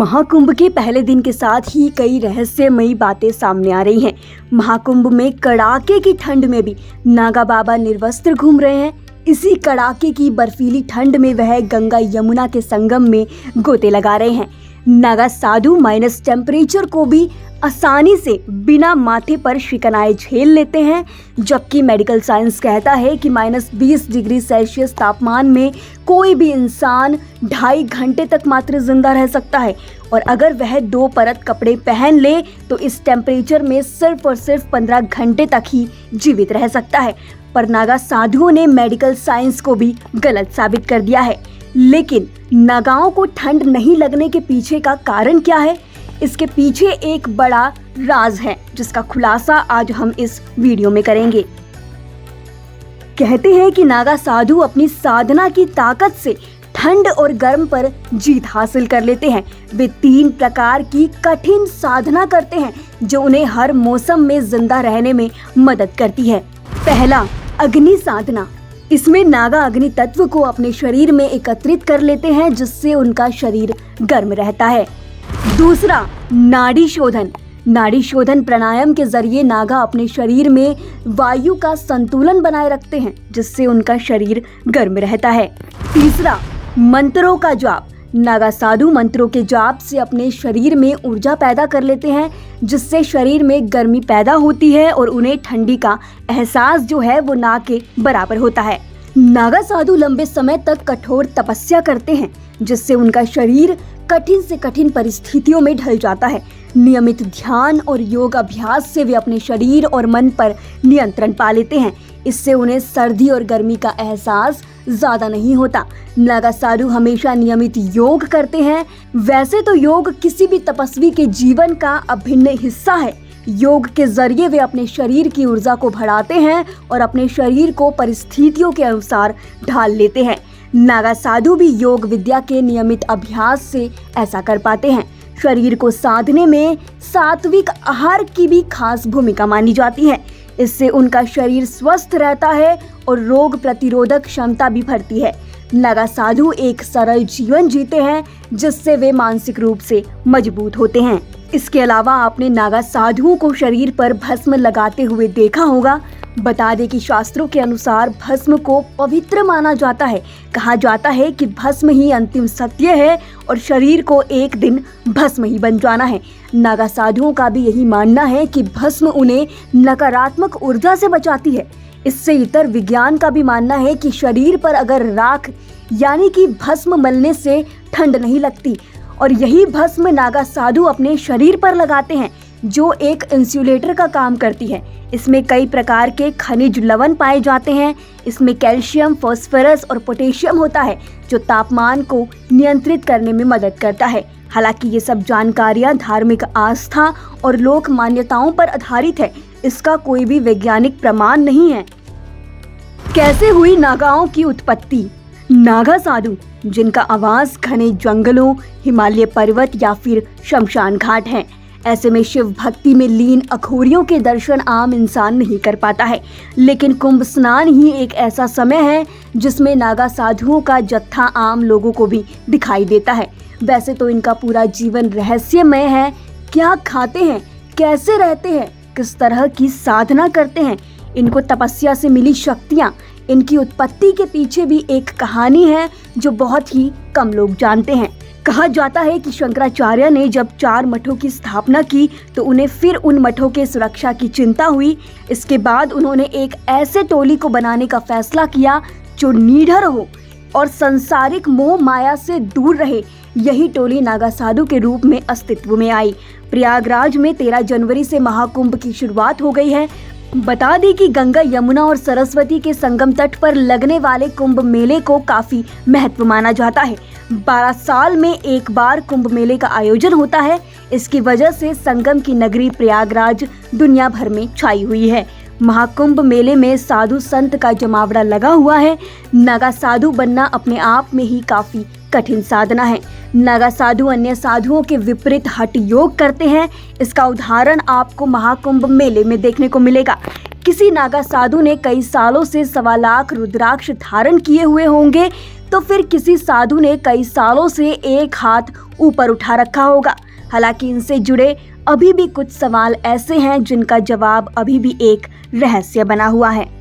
महाकुंभ के पहले दिन के साथ ही कई रहस्यमयी बातें सामने आ रही हैं। महाकुंभ में कड़ाके की ठंड में भी नागा बाबा निर्वस्त्र घूम रहे हैं। इसी कड़ाके की बर्फीली ठंड में वह गंगा यमुना के संगम में गोते लगा रहे हैं। नागा साधु माइनस टेम्परेचर को भी आसानी से बिना माथे पर शिकनाएं झेल लेते हैं, जबकि मेडिकल साइंस कहता है कि -20 डिग्री सेल्सियस तापमान में कोई भी इंसान 2.5 घंटे तक मात्र जिंदा रह सकता है, और अगर वह 2 परत कपड़े पहन ले तो इस टेम्परेचर में सिर्फ और सिर्फ 15 घंटे तक ही जीवित रह सकता है। पर नागा साधुओं ने मेडिकल साइंस को भी गलत साबित कर दिया है। लेकिन नागाओं को ठंड नहीं लगने के पीछे का कारण क्या है? इसके पीछे एक बड़ा राज है, जिसका खुलासा आज हम इस वीडियो में करेंगे। कहते हैं कि नागा साधु अपनी साधना की ताकत से ठंड और गर्म पर जीत हासिल कर लेते हैं। वे 3 प्रकार की कठिन साधना करते हैं जो उन्हें हर मौसम में जिंदा रहने में मदद करती है। पहला, अग्नि साधना। इसमें नागा अग्नि तत्व को अपने शरीर में एकत्रित कर लेते हैं, जिससे उनका शरीर गर्म रहता है। दूसरा, नाड़ी शोधन। नाड़ी शोधन प्राणायाम के जरिए नागा अपने शरीर में वायु का संतुलन बनाए रखते हैं, जिससे उनका शरीर गर्म रहता है। तीसरा, मंत्रों का जाप। नागा साधु मंत्रों के जाप से अपने शरीर में ऊर्जा पैदा कर लेते हैं, जिससे शरीर में गर्मी पैदा होती है और उन्हें ठंडी का एहसास जो है वो ना के बराबर होता है। नागा साधु लंबे समय तक कठोर तपस्या करते हैं, जिससे उनका शरीर कठिन से कठिन परिस्थितियों में ढल जाता है। नियमित ध्यान और योग अभ्यास से वे अपने शरीर और मन पर नियंत्रण पा लेते हैं। इससे उन्हें सर्दी और गर्मी का एहसास ज्यादा नहीं होता। नागा साधु हमेशा नियमित योग करते हैं। वैसे तो योग किसी भी तपस्वी के जीवन का अभिन्न हिस्सा है। योग के जरिए वे अपने शरीर की ऊर्जा को बढ़ाते हैं और अपने शरीर को परिस्थितियों के अनुसार ढाल लेते हैं। नागा साधु भी योग विद्या के नियमित अभ्यास से ऐसा कर पाते हैं। शरीर को साधने में सात्विक आहार की भी खास भूमिका मानी जाती है। इससे उनका शरीर स्वस्थ रहता है और रोग प्रतिरोधक क्षमता भी बढ़ती है। नागा साधु एक सरल जीवन जीते हैं, जिससे वे मानसिक रूप से मजबूत होते हैं। इसके अलावा आपने नागा साधुओं को शरीर पर भस्म लगाते हुए देखा होगा। बता दें कि शास्त्रों के अनुसार भस्म को पवित्र माना जाता है। कहा जाता है कि भस्म ही अंतिम सत्य है और शरीर को एक दिन भस्म ही बन जाना है। नागा साधुओं का भी यही मानना है कि भस्म उन्हें नकारात्मक ऊर्जा से बचाती है। इससे इतर विज्ञान का भी मानना है कि शरीर पर अगर राख यानी कि भस्म मलने से ठंड नहीं लगती, और यही भस्म नागा साधु अपने शरीर पर लगाते हैं, जो एक इंसुलेटर का काम करती है। इसमें कई प्रकार के खनिज लवण पाए जाते हैं। इसमें कैल्शियम, फास्फोरस और पोटेशियम होता है, जो तापमान को नियंत्रित करने में मदद करता है। हालांकि ये सब जानकारियां धार्मिक आस्था और लोक मान्यताओं पर आधारित है। इसका कोई भी वैज्ञानिक प्रमाण नहीं है। कैसे हुई नागाओं की उत्पत्ति? नागा साधु, जिनका आवास घने जंगलों, हिमालय पर्वत या फिर शमशान घाट है। ऐसे में शिव भक्ति में लीन अघोरियों के दर्शन आम इंसान नहीं कर पाता है। लेकिन कुंभ स्नान ही एक ऐसा समय है जिसमें नागा साधुओं का जत्था आम लोगों को भी दिखाई देता है। वैसे तो इनका पूरा जीवन रहस्यमय है। क्या खाते हैं, कैसे रहते हैं, किस तरह की साधना करते हैं, इनको तपस्या से मिली शक्तियाँ, इनकी उत्पत्ति के पीछे भी एक कहानी है जो बहुत ही कम लोग जानते हैं। कहा जाता है कि शंकराचार्य ने जब 4 मठों की स्थापना की तो उन्हें फिर उन मठों के सुरक्षा की चिंता हुई। इसके बाद उन्होंने एक ऐसे टोली को बनाने का फैसला किया जो निडर हो और संसारिक मोह माया से दूर रहे। यही टोली नागा साधु के रूप में अस्तित्व में आई। प्रयागराज में 13 जनवरी से महाकुंभ की शुरुआत हो गई है। बता दें कि गंगा, यमुना और सरस्वती के संगम तट पर लगने वाले कुंभ मेले को काफी महत्व माना जाता है। 12 साल में एक बार कुंभ मेले का आयोजन होता है। इसकी वजह से संगम की नगरी प्रयागराज दुनिया भर में छाई हुई है। महाकुंभ मेले में साधु संत का जमावड़ा लगा हुआ है। नागा साधु बनना अपने आप में ही काफी कठिन साधना है। नागा साधु अन्य साधुओं के विपरीत हठ योग करते हैं। इसका उदाहरण आपको महाकुंभ मेले में देखने को मिलेगा। किसी नागा साधु ने कई सालों से 1.25 लाख रुद्राक्ष धारण किए हुए होंगे, तो फिर किसी साधु ने कई सालों से एक हाथ ऊपर उठा रखा होगा। हालांकि इनसे जुड़े अभी भी कुछ सवाल ऐसे हैं जिनका जवाब अभी भी एक रहस्य बना हुआ है।